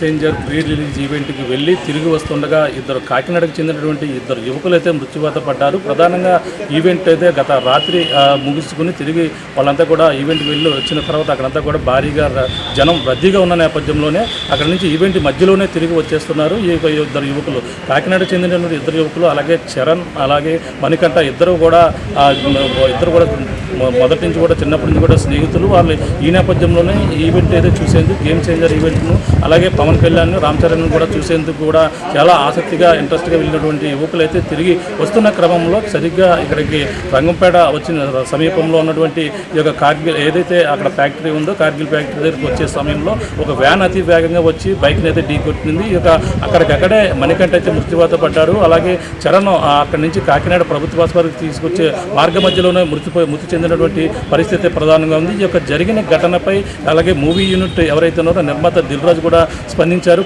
Changer pre release ఈవెంట్కి వెళ్ళి తిరిగి వస్తుండగా కాకినాడకు చెందినటువంటి ఇద్దరు యువకులైతే మృత్యువాత పడ్డారు. ప్రధానంగా ఈవెంట్ అయితే గత రాత్రి ముగించుకుని తిరిగి వాళ్ళంతా కూడా ఈవెంట్కి వెళ్ళి వచ్చిన తర్వాత అక్కడంతా కూడా భారీగా జనం రద్దీగా ఉన్న నేపథ్యంలోనే అక్కడ నుంచి ఈవెంట్ మధ్యలోనే తిరిగి వచ్చేస్తున్నారు ఈ ఇద్దరు యువకులు. కాకినాడకు చెందినటువంటి ఇద్దరు యువకులు, అలాగే చరణ్, అలాగే మణికంఠ ఇద్దరు కూడా మొదటి నుంచి కూడా చిన్నప్పటి నుంచి కూడా స్నేహితులు. వాళ్ళు ఈ నేపథ్యంలోనే ఈవెంట్ అయితే చూసేందుకు గేమ్ చేంజర్ ఈవెంట్ను, అలాగే పవన్ కళ్యాణ్, రామ్ చరణ్ కూడా చూసేందుకు కూడా చాలా ఆసక్తిగా ఇంట్రెస్ట్గా వెళ్ళినటువంటి యువకులు అయితే తిరిగి వస్తున్న క్రమంలో సరిగ్గా ఇక్కడికి రంగంపేట వచ్చిన సమీపంలో ఉన్నటువంటి ఈ యొక్క కార్గిల్ ఏదైతే అక్కడ ఫ్యాక్టరీ ఉందో కార్గిల్ ఫ్యాక్టరీ దగ్గరికి వచ్చే సమయంలో ఒక వ్యాన్ అతి వేగంగా వచ్చి బైక్ని అయితే ఢీ కొట్టింది. ఈ యొక్క అక్కడికక్కడే మణికంఠ అయితే మృత్యువాత పడ్డారు. అలాగే చరణ్ అక్కడి నుంచి కాకినాడ ప్రభుత్వ ఆసుపత్రికి తీసుకొచ్చే మార్గ మధ్యలోనే మృతి చెందినటువంటి పరిస్థితి ప్రధానంగా ఉంది. ఈ యొక్క జరిగిన ఘటనపై అలాగే మూవీ యూనిట్ ఎవరైతే ఉన్నారో నిర్మాత దిల్ రాజు కూడా స్పందించారు.